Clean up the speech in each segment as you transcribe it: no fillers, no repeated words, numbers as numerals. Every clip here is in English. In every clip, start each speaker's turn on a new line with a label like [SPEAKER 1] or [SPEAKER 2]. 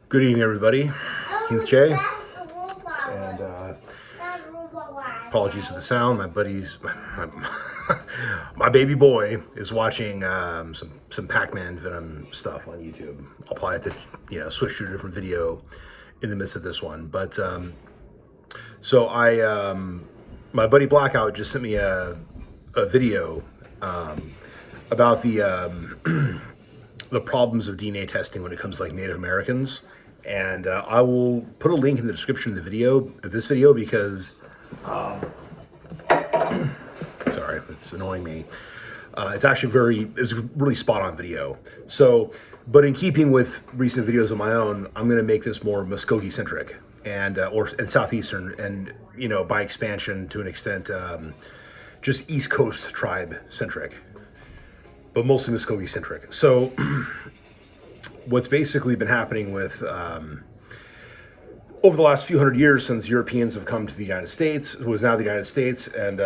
[SPEAKER 1] Good evening, everybody. It's Jay, and apologies for the sound. My buddy's, my baby boy is watching some Pac-Man Venom stuff on YouTube. I'll probably have to, switch to a different video in the midst of this one. But my buddy Blackout just sent me a video about the problems of DNA testing when it comes to like Native Americans. And I will put a link in the description of this video, because, sorry, it's annoying me. It's a really spot on video. So, but in keeping with recent videos of my own, I'm going to make this more Muscogee centric and Southeastern, and, by expansion to an extent, just East Coast tribe centric, but mostly Muscogee centric. So what's basically been happening with, over the last few hundred years since Europeans have come to the United States, who is now the United States, and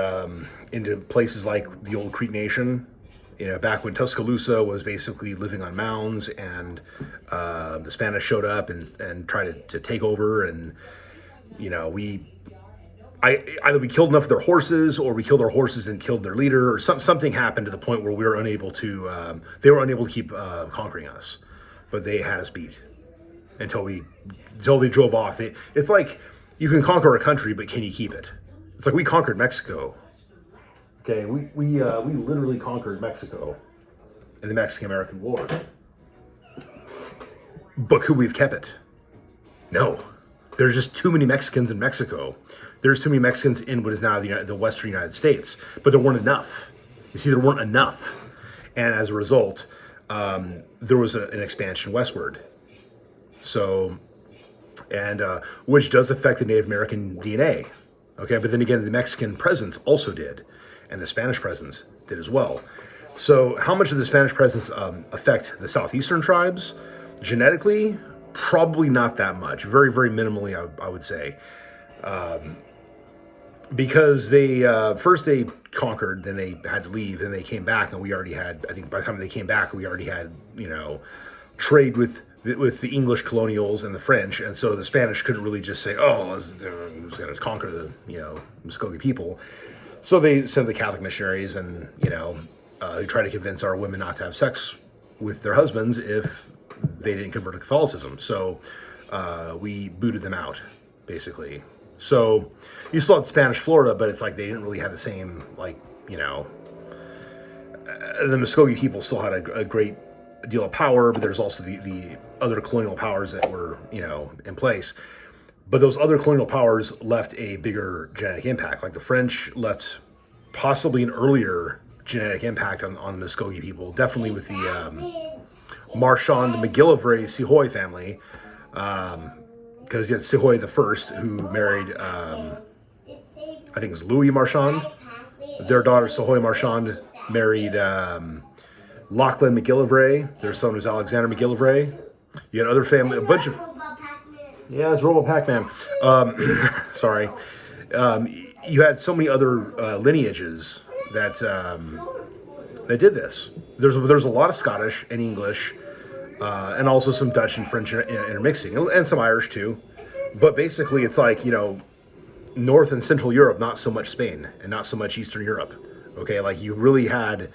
[SPEAKER 1] into places like the old Creek Nation, back when Tuscaloosa was basically living on mounds, and the Spanish showed up and tried to take over, and, either we killed enough of their horses, or we killed our horses and killed their leader, or something happened to the point where we were unable to, they were unable to keep conquering us. But they had us beat until they drove off. It's like you can conquer a country, but can you keep it? It's like we conquered Mexico. Okay, we literally conquered Mexico in the Mexican-American War. But could we have kept it? No. There's just too many Mexicans in Mexico. There's too many Mexicans in what is now the Western United States. But there weren't enough. You see, there weren't enough. And as a result, there was an expansion westward. So, and which does affect the Native American DNA. Okay, but then again, the Mexican presence also did, and the Spanish presence did as well. So how much did the Spanish presence affect the Southeastern tribes? Genetically, probably not that much. Very, very minimally, I would say. Because first they conquered, then they had to leave, then they came back, and we already had, I think by the time they came back, we already had, trade with the English colonials and the French, and so the Spanish couldn't really just say, oh, let's going to conquer the, Muscogee people. So they sent the Catholic missionaries, and, who tried to convince our women not to have sex with their husbands if they didn't convert to Catholicism. So we booted them out, basically. So you still had Spanish Florida, but it's like they didn't really have the same, the Muscogee people still had a great deal of power, but there's also the other colonial powers that were, in place. But those other colonial powers left a bigger genetic impact. Like the French left possibly an earlier genetic impact on the Muscogee people, definitely with the Marchand McGillivray Sehoy family. Because you had Sehoy the First, who married, I think it was Louis Marchand. Their daughter, Sehoy Marchand, married Lachlan McGillivray. Their son was Alexander McGillivray. You had other family, a bunch of... Yeah, it's Robo Pac-Man. Sorry. You had so many other lineages that did this. There's a lot of Scottish and English, and also some Dutch and French intermixing, and some Irish too. But basically, it's like, North and Central Europe, not so much Spain, and not so much Eastern Europe. Okay, like you really had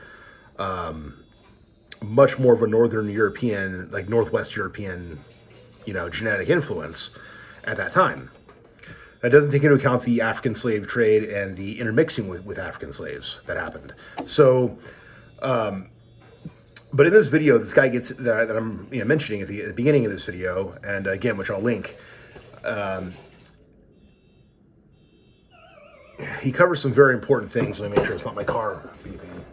[SPEAKER 1] much more of a Northern European, like Northwest European, genetic influence at that time. That doesn't take into account the African slave trade and the intermixing with African slaves that happened. So, but in this video, this guy gets that I'm mentioning at the beginning of this video, and again, which I'll link, he covers some very important things. Let me make sure it's not my car beeping.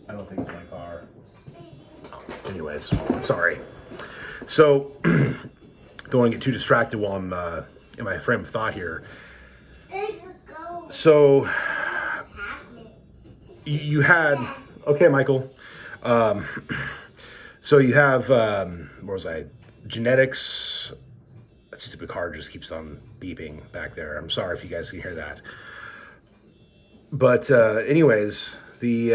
[SPEAKER 1] I don't think it's my car. Anyways, sorry. So, don't want to get too distracted while I'm in my frame of thought here. So, you had, okay, Michael. So you have, where was I? Genetics. That stupid car just keeps on beeping back there. I'm sorry if you guys can hear that. But anyways, the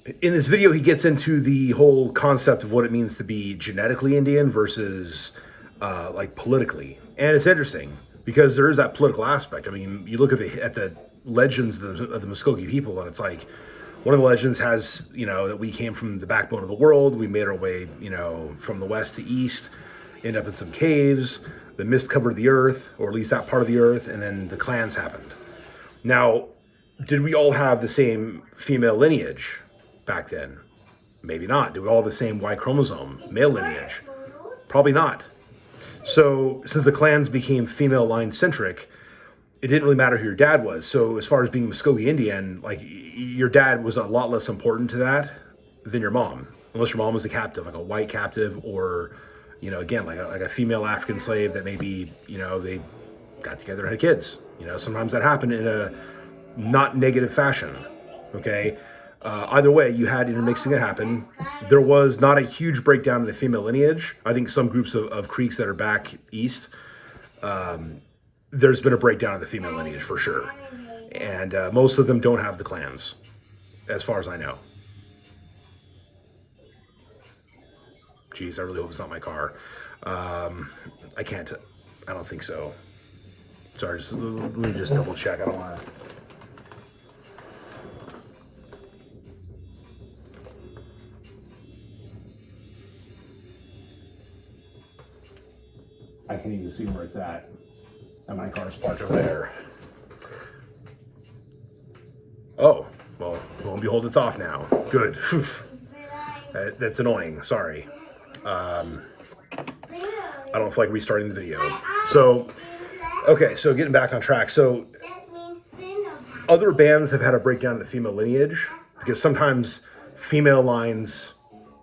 [SPEAKER 1] In this video, he gets into the whole concept of what it means to be genetically Indian versus like politically, and it's interesting because there is that political aspect. I mean, you look at the legends of the Muscogee people, and it's like one of the legends has, you know, that we came from the backbone of the world. We made our way, you know, from the west to east, end up in some caves. The mist covered the earth, or at least that part of the earth, and then the clans happened. Now, did we all have the same female lineage back then? Maybe not. Do we all have the same Y chromosome, male lineage? Probably not. So since the clans became female line centric, it didn't really matter who your dad was. So as far as being Muscogee Indian, like your dad was a lot less important to that than your mom, unless your mom was a captive, like a white captive, or, you know, again, like a female African slave that maybe, you know, they got together and had kids. You know, sometimes that happened in a not negative fashion. Okay. Either way, you had intermixing that happen. There was not a huge breakdown in the female lineage. I think some groups of Creeks that are back east, there's been a breakdown of the female lineage for sure. And most of them don't have the clans, as far as I know. Geez, I really hope it's not my car. I can't, I don't think so. Sorry, let me just double check. I don't want to. I can't even see where it's at. And my car's parked over there. Oh, well, lo and behold, it's off now. Good. That's annoying. Sorry. I don't feel like restarting the video. So, okay, so getting back on track. So, other bands have had a breakdown of the female lineage because sometimes female lines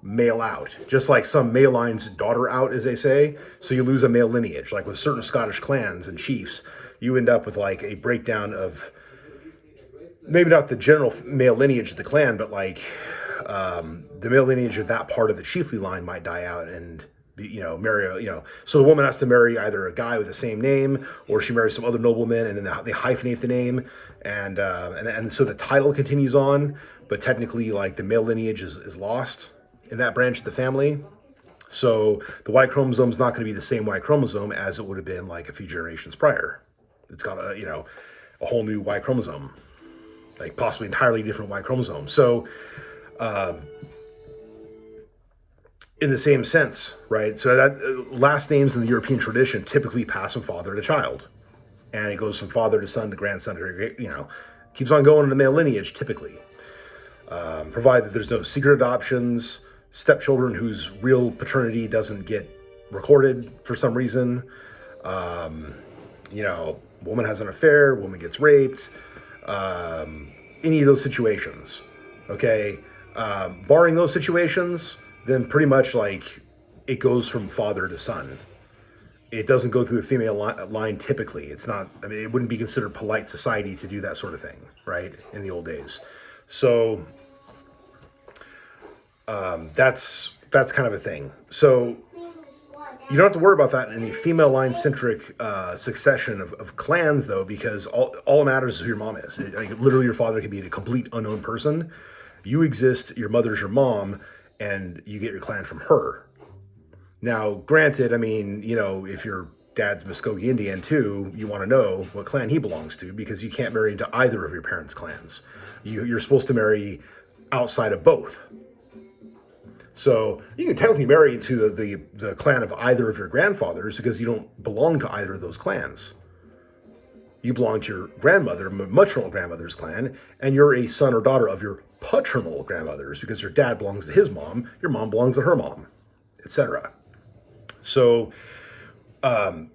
[SPEAKER 1] male out, just like some male lines daughter out, as they say. So you lose a male lineage. Like with certain Scottish clans and chiefs, you end up with like a breakdown of maybe not the general male lineage of the clan, but like the male lineage of that part of the chiefly line might die out and be, you know, marry a, you know, so the woman has to marry either a guy with the same name or she marries some other nobleman, and then they hyphenate the name, and so the title continues on, but technically like the male lineage is lost in that branch of the family. So the Y chromosome is not going to be the same Y chromosome as it would have been like a few generations prior. It's got a, you know, a whole new Y chromosome, like possibly entirely different Y chromosome. So in the same sense, right? So that last names in the European tradition typically pass from father to child, and it goes from father to son to grandson to, you know, keeps on going in the male lineage typically, provided that there's no secret adoptions, stepchildren whose real paternity doesn't get recorded for some reason. You know, woman has an affair, woman gets raped, any of those situations, okay? Barring those situations, then pretty much like it goes from father to son. It doesn't go through the female line typically. It's not, I mean, it wouldn't be considered polite society to do that sort of thing, right? In the old days. So that's kind of a thing. So you don't have to worry about that in a female line centric succession of clans, though, because all that matters is who your mom is. Like, literally, your father could be a complete unknown person. You exist, your mother's your mom, and you get your clan from her. Now, granted, I mean, you know, if your dad's Muscogee Indian too, you want to know what clan he belongs to, because you can't marry into either of your parents' clans. You're supposed to marry outside of both. So you can technically marry into the clan of either of your grandfathers because you don't belong to either of those clans. You belong to your grandmother, maternal grandmother's clan, and you're a son or daughter of your paternal grandmother's because your dad belongs to his mom, your mom belongs to her mom, etc. So, but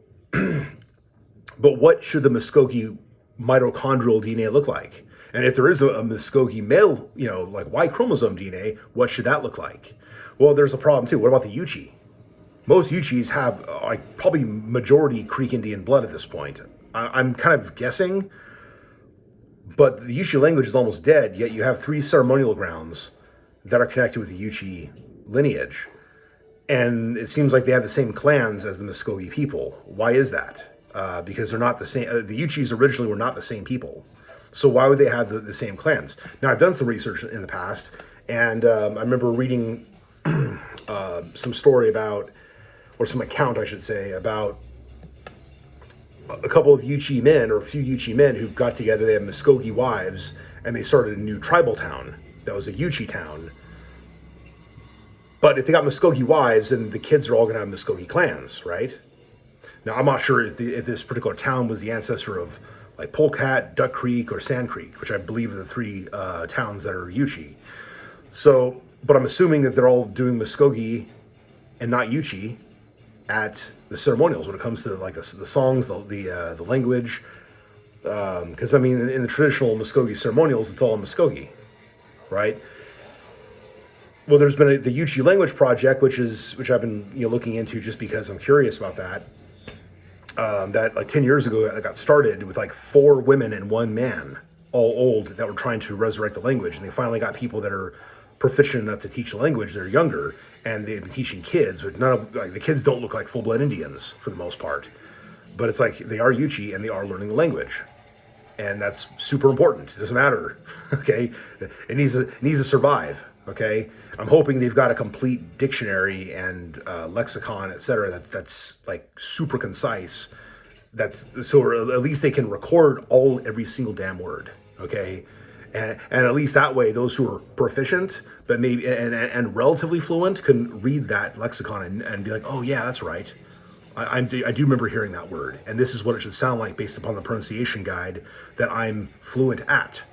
[SPEAKER 1] what should the Muscogee mitochondrial DNA look like? And if there is a Muscogee male, you know, like Y chromosome DNA, what should that look like? Well, there's a problem too. What about the Yuchi? Most Yuchis have like probably majority Creek Indian blood at this point. I'm kind of guessing, but the Yuchi language is almost dead, yet you have 3 ceremonial grounds that are connected with the Yuchi lineage. And it seems like they have the same clans as the Muscogee people. Why is that? Because they're not the same. The Yuchis originally were not the same people. So why would they have the same clans? Now, I've done some research in the past, And I remember reading some story about, or some account, I should say, about a couple of Yuchi men, or a few Yuchi men who got together. They had Muscogee wives, and they started a new tribal town that was a Yuchi town. But if they got Muscogee wives, then the kids are all going to have Muscogee clans, right? Now, I'm not sure if this particular town was the ancestor of like Polecat, Duck Creek, or Sand Creek, which I believe are the three towns that are Yuchi. So, but I'm assuming that they're all doing Muscogee and not Yuchi at the ceremonials when it comes to like the songs, the language. Because I mean, in the traditional Muscogee ceremonials, it's all in Muscogee, right? Well, there's been the Yuchi language project, which I've been looking into just because I'm curious about that. That like 10 years ago, it got started with like 4 women and 1 man, all old, that were trying to resurrect the language, and they finally got people that are proficient enough to teach the language. They're younger, and they've been teaching kids. None of like the kids don't look like full-blood Indians for the most part, but it's like they are Yuchi and they are learning the language, and that's super important. It doesn't matter, okay? It needs to survive. Okay, I'm hoping they've got a complete dictionary and lexicon, etc. That's like super concise. That's so, or at least they can record every single damn word. Okay, and at least that way, those who are proficient but maybe and relatively fluent can read that lexicon and be like, oh yeah, that's right. I do remember hearing that word, and this is what it should sound like based upon the pronunciation guide that I'm fluent at.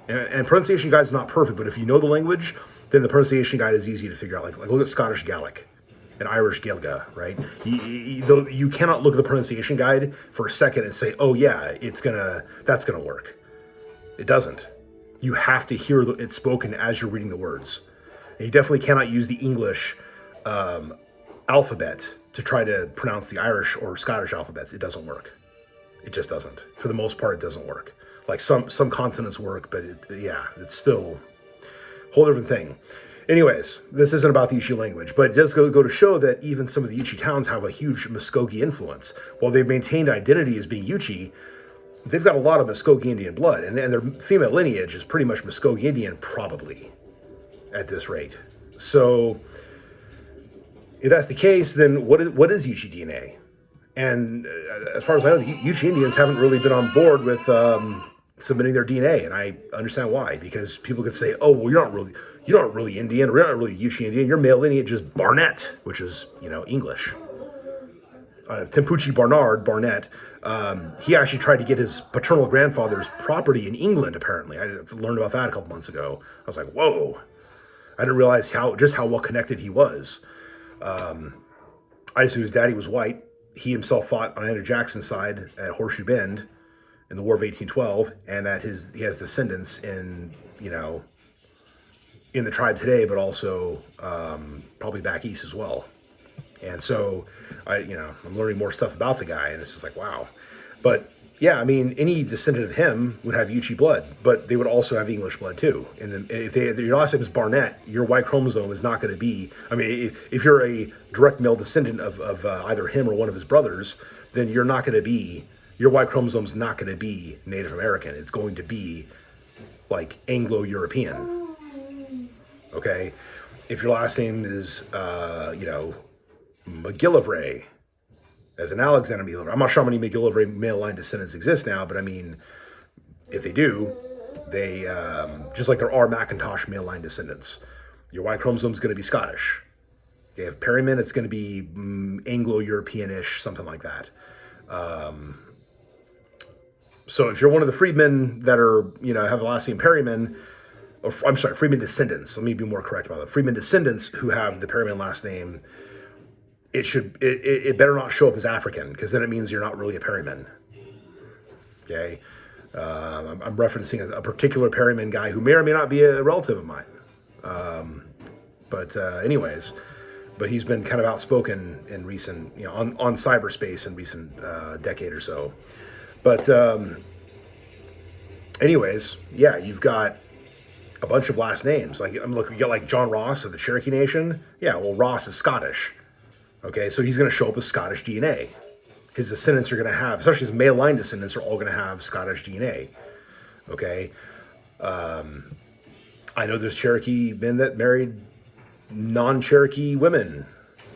[SPEAKER 1] And pronunciation guide is not perfect, but if you know the language, then the pronunciation guide is easy to figure out. Like look at Scottish Gaelic and Irish Gaeilge, right? You cannot look at the pronunciation guide for a second and say, oh yeah, that's gonna work. It doesn't. You have to hear it spoken as you're reading the words. And you definitely cannot use the English alphabet to try to pronounce the Irish or Scottish alphabets. It doesn't work. It just doesn't. For the most part, it doesn't work. Like some consonants work, but it's still a whole different thing. Anyways, this isn't about the Yuchi language, but it does go to show that even some of the Yuchi towns have a huge Muscogee influence. While they've maintained identity as being Yuchi, they've got a lot of Muscogee Indian blood, and their female lineage is pretty much Muscogee Indian, probably, at this rate. So, if that's the case, then what is Yuchi DNA? And as far as I know, the Yuchi Indians haven't really been on board with submitting their DNA, and I understand why. Because people could say, "Oh, well, you're not really Indian, or you're not really Yuchi Indian. Your male lineage is Barnett, which is English." Tempucci Barnett, he actually tried to get his paternal grandfather's property in England. Apparently, I learned about that a couple months ago. I was like, "Whoa!" I didn't realize how well connected he was. I just knew his daddy was white. He himself fought on Andrew Jackson's side at Horseshoe Bend in the War of 1812, and that he has descendants in the tribe today, but also probably back east as well. And so I'm learning more stuff about the guy, and it's just like, wow. But yeah, I mean, any descendant of him would have Yuchi blood, but they would also have English blood too. And if your last name is Barnett, your Y chromosome is not going to be. I mean, if you're a direct male descendant of either him or one of his brothers, then you're not going to be. Your Y chromosome is not going to be Native American. It's going to be like Anglo-European. Okay, if your last name is McGillivray, as an Alexander McGillivray. I'm not sure how many McGillivray male line descendants exist now, but I mean, if they do, they, just like there are Macintosh male line descendants, your Y chromosome is going to be Scottish. Okay, if Perryman, it's going to be Anglo-European-ish, something like that. So if you're one of the freedmen that are, have the last name Perryman, or I'm sorry, freedmen descendants, let me be more correct about that. Freedmen descendants who have the Perryman last name, it better not show up as African, because then it means you're not really a Perryman. Okay, I'm referencing a particular Perryman guy who may or may not be a relative of mine. But he's been kind of outspoken in recent, on cyberspace in recent decade or so. But yeah, you've got a bunch of last names. Like I'm looking, you got like John Ross of the Cherokee Nation. Yeah, well, Ross is Scottish. Okay, so he's going to show up with Scottish DNA. His descendants are going to have, especially his male line descendants, are all going to have Scottish DNA. Okay, I know there's Cherokee men that married non-Cherokee women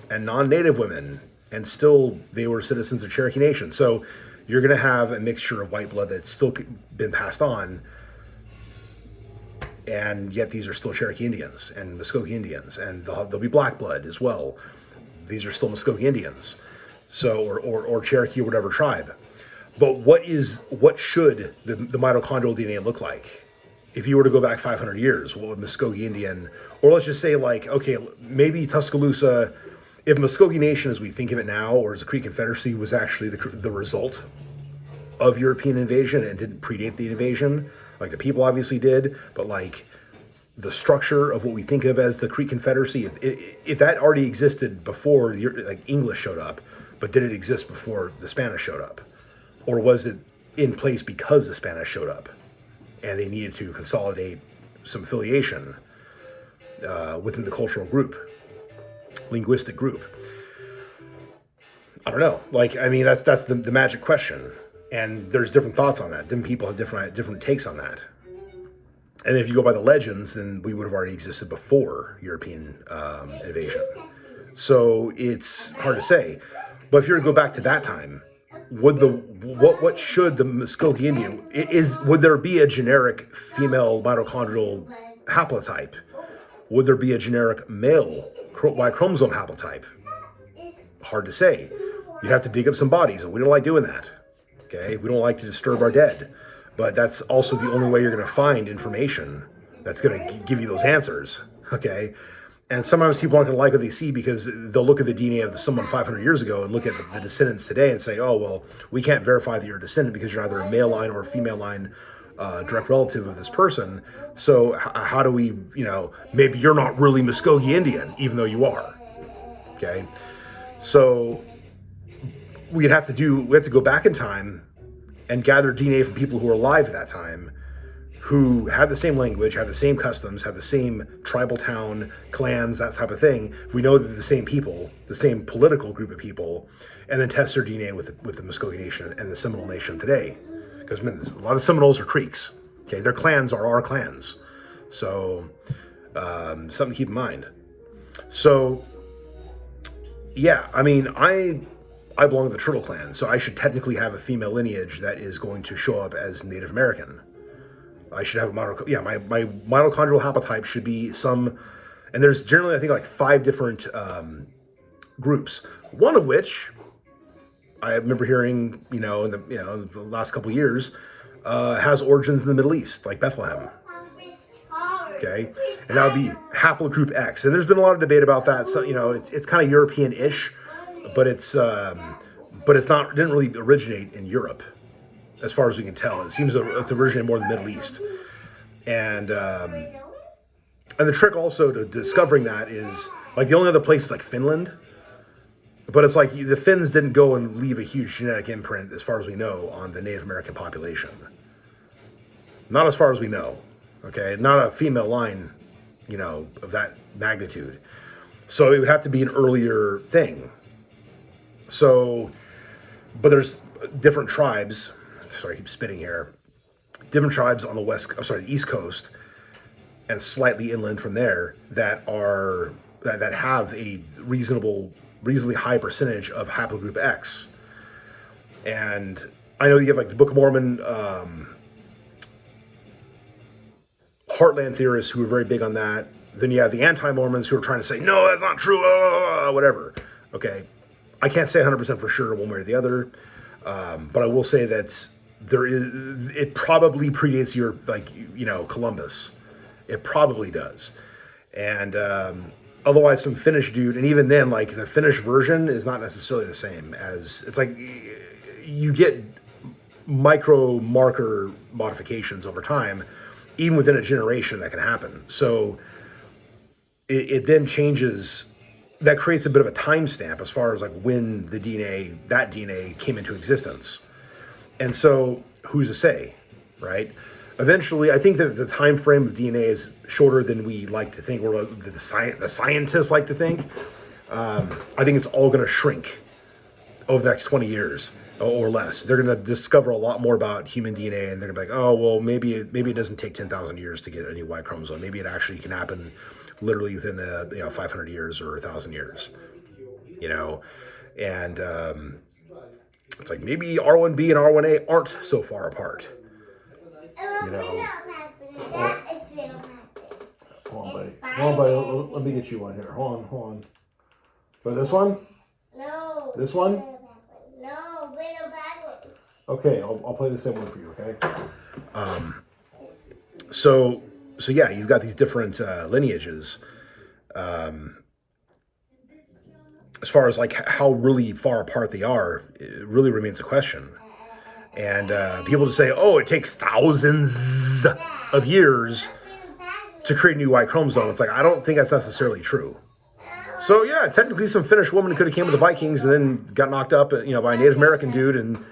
[SPEAKER 1] and non-native women, and still they were citizens of Cherokee Nation. So you're going to have a mixture of white blood that's still been passed on, and yet these are still Cherokee Indians and Muscogee Indians, and there'll be black blood as well. These are still Muscogee Indians, so or Cherokee or whatever tribe. But what should the mitochondrial DNA look like? If you were to go back 500 years, what would Muscogee Indian, or let's just say like, okay, maybe Tuscaloosa, if Muscogee Nation as we think of it now, or as the Creek Confederacy, was actually the result of European invasion and didn't predate the invasion, like the people obviously did, but like the structure of what we think of as the Creek Confederacy, if that already existed before like English showed up, but did it exist before the Spanish showed up? Or was it in place because the Spanish showed up and they needed to consolidate some affiliation within the cultural group, linguistic group? I don't know. Like, I mean, that's the magic question. And there's different thoughts on that. Different people have different takes on that. And if you go by the legends, then we would have already existed before European invasion. So it's hard to say. But if you were to go back to that time, what should the Muscogee Indian would there be a generic female mitochondrial haplotype? Would there be a generic male Y chromosome haplotype? Hard to say. You'd have to dig up some bodies, and we don't like doing that. Okay, we don't like to disturb our dead, but that's also the only way you're going to find information that's going to give you those answers. Okay. And sometimes people aren't going to like what they see because they'll look at the DNA of someone 500 years ago and look at the descendants today and say, oh, well, we can't verify that you're a descendant because you're either a male line or a female line direct relative of this person. So how do we, maybe you're not really Muscogee Indian, even though you are. Okay. So we have to go back in time and gather DNA from people who were alive at that time, who have the same language, have the same customs, have the same tribal town, clans, that type of thing. We know that they're the same people, the same political group of people, and then test their DNA with the Muscogee Nation and the Seminole Nation today. Because a lot of Seminoles are Creeks. Okay, their clans are our clans. So, something to keep in mind. So, yeah, I mean, I belong to the Turtle Clan, so I should technically have a female lineage that is going to show up as Native American. I should have my mitochondrial haplotype should be some, and there's generally, I think, like 5 different groups. One of which I remember hearing, in the last couple of years, has origins in the Middle East, like Bethlehem. Okay, and that would be haplogroup X. And there's been a lot of debate about that. So it's kind of European-ish, but it's not, didn't really originate in Europe. As far as we can tell, it seems it's originated more in the Middle East, and the trick also to discovering that is like the only other place is like Finland, but it's like the Finns didn't go and leave a huge genetic imprint, as far as we know, on the Native American population. Not as far as we know, okay, not a female line, of that magnitude. So it would have to be an earlier thing. So, but there's different tribes. Sorry, I keep spitting here. Different tribes on the East Coast, and slightly inland from there that have a reasonably high percentage of haplogroup X. And I know you have like the Book of Mormon, Heartland theorists who are very big on that. Then you have the anti-Mormons who are trying to say, no, that's not true, whatever. Okay, I can't say 100% for sure one way or the other, but I will say that it probably predates Columbus. It probably does. And otherwise some Finnish dude, and even then, like the Finnish version is not necessarily the same as, it's like you get micro marker modifications over time, even within a generation that can happen. So it then changes, that creates a bit of a timestamp as far as like when that DNA came into existence. And so, who's to say, right? Eventually, I think that the time frame of DNA is shorter than we like to think, or the scientists like to think. I think it's all going to shrink over the next 20 years. or less. They're going to discover a lot more about human DNA, and they're going to be like, oh, well, maybe it doesn't take 10,000 years to get a new Y chromosome. Maybe it actually can happen literally within 500 years or 1,000 years, and it's like maybe R1b and R1a aren't so far apart. Hold on, buddy. Let me get you one here. Hold on. But this one?
[SPEAKER 2] No.
[SPEAKER 1] This one?
[SPEAKER 2] No, bring them back.
[SPEAKER 1] Okay, I'll play the same one for you, okay? So yeah, you've got these different lineages. As far as like how really far apart they are, it really remains a question. And people just say, oh, it takes thousands of years to create a new Y chromosome. It's like, I don't think that's necessarily true. So yeah, technically some Finnish woman could have came with the Vikings and then got knocked up, by a Native American dude and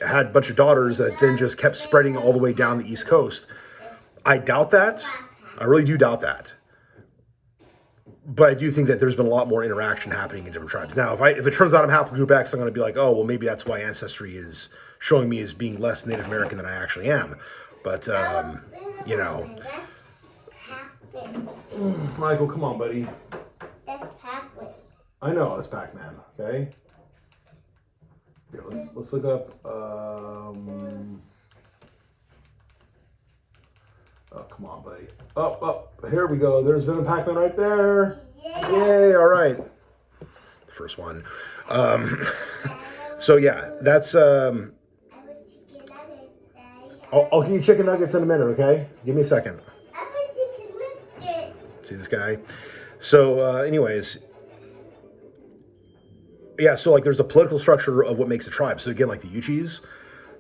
[SPEAKER 1] had a bunch of daughters that then just kept spreading all the way down the East Coast. I doubt that. I really do doubt that. But I do think that there's been a lot more interaction happening in different tribes. Now, if it turns out I'm haplogroup X, I'm going to be like, oh, well, maybe that's why Ancestry is showing me as being less Native American than I actually am. But, Michael, come on, buddy.
[SPEAKER 2] That's Pac-Man.
[SPEAKER 1] I know, it's Pac-Man, okay? Here, let's look up, oh, come on, buddy. Oh, here we go. There's Venom Pac-Man right there.
[SPEAKER 2] Yeah.
[SPEAKER 1] Yay, all right. The first one. So yeah, that's, I'll give you chicken nuggets in a minute, okay? Give me a second. See this guy? So, anyways, yeah, so like there's the political structure of what makes a tribe. So again, like the Uchis,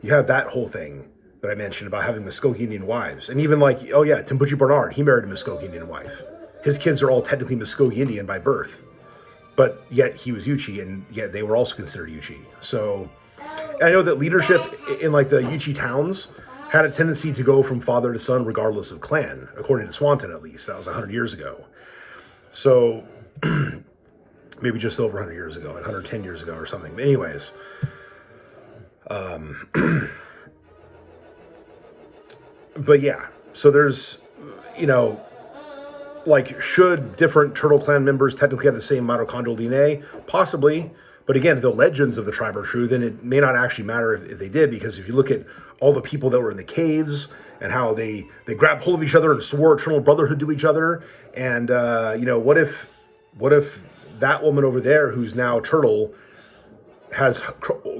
[SPEAKER 1] you have that whole thing that I mentioned about having Muscogee Indian wives. And even like, oh yeah, Timbucci Bernard, he married a Muscogee Indian wife. His kids are all technically Muscogee Indian by birth, but yet he was Uchi, and yet they were also considered Uchi. So I know that leadership in like the Uchi towns had a tendency to go from father to son regardless of clan, according to Swanton at least. That was 100 years ago. So maybe just over 100 years ago, like 110 years ago or something. But anyways, but yeah, so there's, like, should different Turtle Clan members technically have the same mitochondrial DNA? Possibly. But again, if the legends of the tribe are true, then it may not actually matter if they did, because if you look at all the people that were in the caves and how they grabbed hold of each other and swore eternal brotherhood to each other, and what if that woman over there who's now turtle has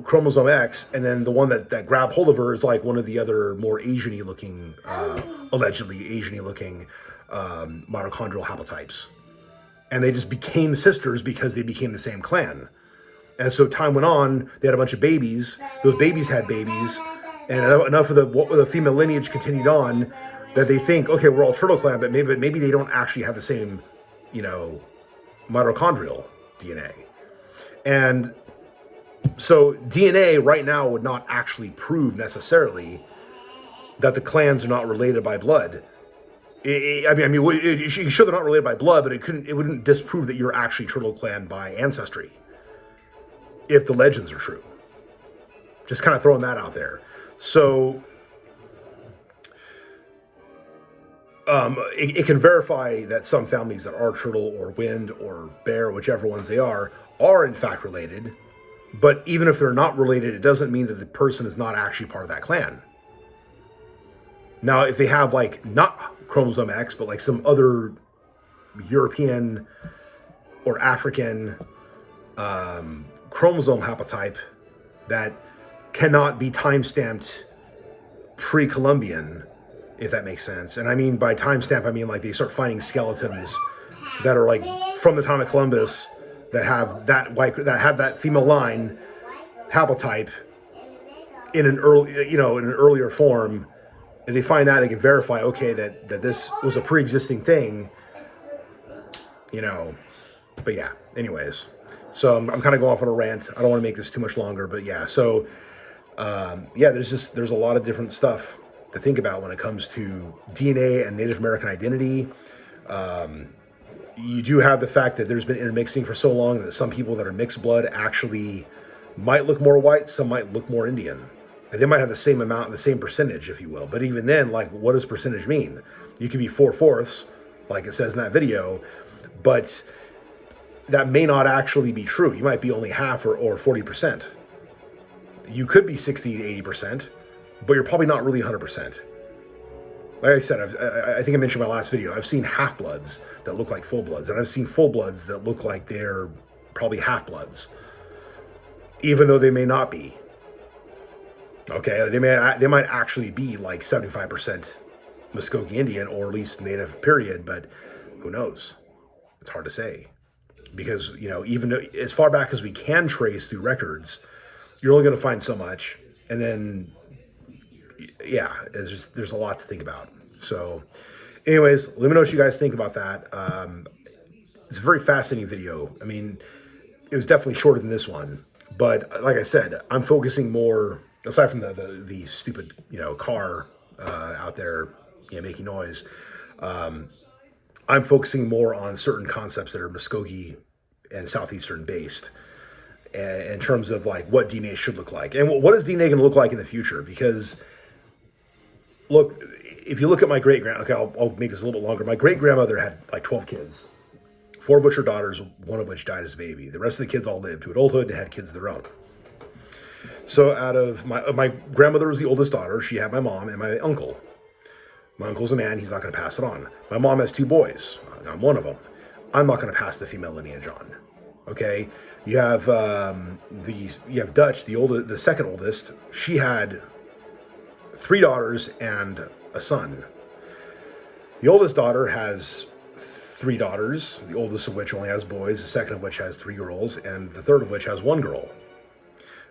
[SPEAKER 1] chromosome X, and then the one that grabbed hold of her is like one of the other more Asian-y looking, allegedly Asian-y looking mitochondrial haplotypes, and they just became sisters because they became the same clan. And so time went on, they had a bunch of babies, those babies had babies, and enough of the female lineage continued on that they think, okay, we're all Turtle Clan, but maybe they don't actually have the same, mitochondrial DNA. And so DNA right now would not actually prove necessarily that the clans are not related by blood. You sure they're not related by blood, but it wouldn't disprove that you're actually Turtle Clan by ancestry, if the legends are true. Just kind of throwing that out there. So it can verify that some families that are turtle or wind or bear, whichever ones they are in fact related. But even if they're not related, it doesn't mean that the person is not actually part of that clan. Now, if they have like not chromosome X, but like some other European or African chromosome haplotype that cannot be time-stamped pre-Columbian, if that makes sense. And I mean by timestamp, I mean like they start finding skeletons that are like from the time of Columbus that have that female line haplotype in an earlier form, and they find that, they can verify, okay, that this was a pre-existing thing, But yeah, anyways, so I'm kind of going off on a rant. I don't want to make this too much longer, but yeah, so there's a lot of different stuff to think about when it comes to DNA and Native American identity. You do have the fact that there's been intermixing for so long that some people that are mixed blood actually might look more white, some might look more Indian. And they might have the same amount, the same percentage, if you will. But even then, like, what does percentage mean? You could be 4/4, like it says in that video, but that may not actually be true. You might be only half or 40%. You could be 60 to 80%, but you're probably not really 100%. Like I said, I think I mentioned in my last video, I've seen half-bloods that look like full-bloods, and I've seen full-bloods that look like they're probably half-bloods, even though they may not be. Okay, they might actually be like 75% Muscogee Indian, or at least Native, period, but who knows? It's hard to say. Because, you know, even though, as far back as we can trace through records, you're only going to find so much, and then yeah, there's a lot to think about. So anyways, let me know what you guys think about that. It's a very fascinating video. I mean, it was definitely shorter than this one, but like I said, I'm focusing more, aside from the stupid, you know, car out there, you know, making noise. I'm focusing more on certain concepts that are Muscogee and Southeastern based, in terms of like what DNA should look like, and what is DNA going to look like in the future. Because look, if you look at my okay, I'll make this a little bit longer. My great-grandmother had like 12 kids, 4 of which are daughters, 1 of which died as a baby. The rest of the kids all lived to adulthood and had kids of their own. So out of my grandmother was the oldest daughter. She had my mom and my uncle. My uncle's a man, he's not going to pass it on. My mom has 2 boys. I'm one of them. I'm not going to pass the female lineage on. Okay? You have Dutch, the second oldest. She had 3 daughters and a son. The oldest daughter has 3 daughters, the oldest of which only has boys, the second of which has 3 girls, and the third of which has 1 girl.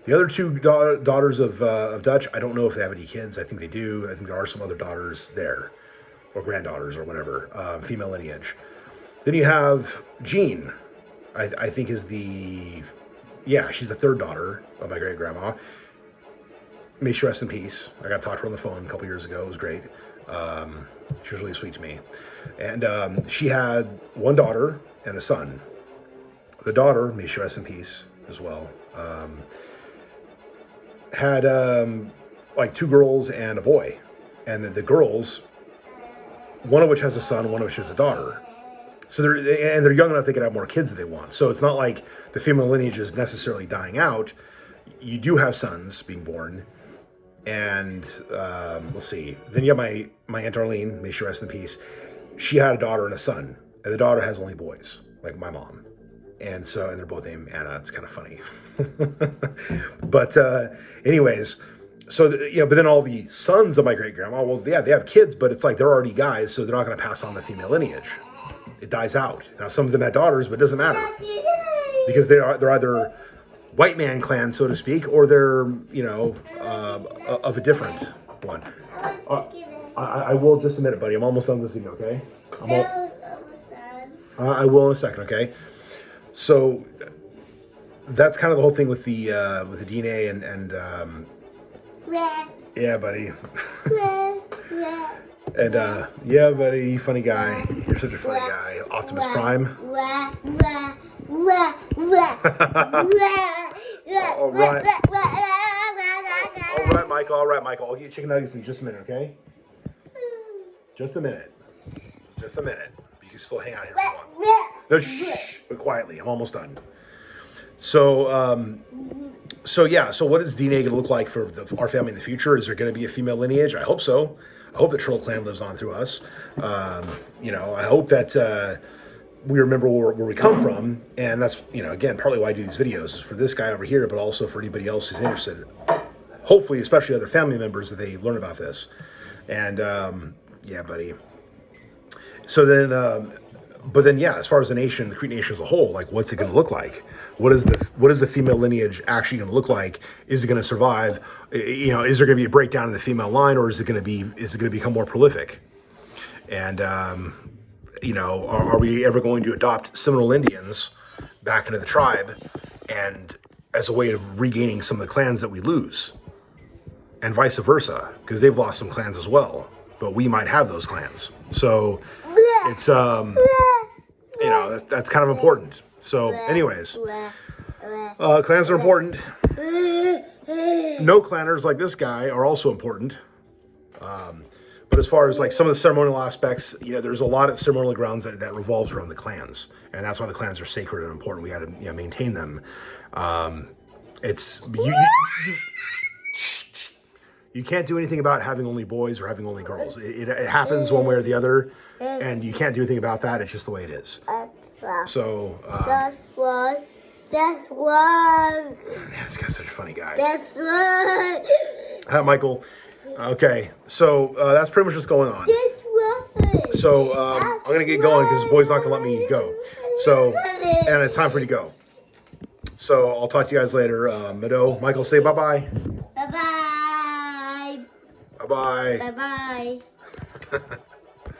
[SPEAKER 1] The other 2 daughters of Dutch, I don't know if they have any kids. I think they do. I think there are some other daughters there, or granddaughters, or whatever, female lineage. Then you have Jean, I think is she's the 3rd daughter of my great-grandma. May she rest in peace. I got to talk to her on the phone a couple years ago. It was great. She was really sweet to me. And she had 1 daughter and a son. The daughter, may she rest in peace as well, had like 2 girls and a boy. And the girls, one of which has a son, one of which has a daughter. So they're young enough they can have more kids if they want. So it's not like the female lineage is necessarily dying out. You do have sons being born. And let's see. Then you have my Aunt Arlene, may she rest in peace. She had a daughter and a son. And the daughter has only boys, like my mom. And they're both named Anna. It's kind of funny. But anyways, so but then all the sons of my great-grandma, well, yeah, they have kids, but it's like they're already guys, so they're not going to pass on the female lineage. It dies out. Now, some of them had daughters, but it doesn't matter. Because they're either white man clan, so to speak, or they're, you know, of a different one. I will just a minute, buddy. I'm almost done with this video, okay? I will in a second, okay? So that's kind of the whole thing with the DNA and yeah, buddy. And yeah, buddy, you funny guy. You're such a funny guy. Optimus Prime. All right. All right, Michael. I'll get you chicken nuggets in just a minute, okay? Just a minute. Just a minute. You can still hang out here if you want. No, shh. But quietly. I'm almost done. So, so what is DNA going to look like for our family in the future? Is there going to be a female lineage? I hope so. I hope the Turtle clan lives on through us. You know, I hope that we remember where we come from. And that's, you know, again, partly why I do these videos is for this guy over here, but also for anybody else who's interested. Hopefully, especially other family members, that they learn about this. And, yeah, buddy. So then, but then, yeah, as far as the nation, the Crete Nation as a whole, like, what's it going to look like? What is the female lineage actually going to look like? Is it going to survive? You know, is there going to be a breakdown in the female line, or is it going to become more prolific? And you know, are we ever going to adopt Seminole Indians back into the tribe, and as a way of regaining some of the clans that we lose, and vice versa, because they've lost some clans as well, but we might have those clans. So it's you know, that's kind of important. So anyways, Clans are important. No clanners like this guy are also important. But as far as like some of the ceremonial aspects, there's a lot of ceremonial grounds that revolves around the clans, and that's why the clans are sacred and important. We got to maintain them. It's you can't do anything about having only boys or having only girls. It happens one way or the other, and you can't do anything about that. It's just the way it is. So
[SPEAKER 2] That's one. That's one.
[SPEAKER 1] man, this guy's such a funny guy.
[SPEAKER 2] That's one.
[SPEAKER 1] Hi, Michael. Okay, so that's pretty much what's going on.
[SPEAKER 2] This one.
[SPEAKER 1] So I'm gonna get going because the boy's not gonna let me go. So, and it's time for me to go. So I'll talk to you guys later. Michael, say bye-bye.
[SPEAKER 2] Bye-bye.
[SPEAKER 1] Bye-bye.
[SPEAKER 2] Bye-bye.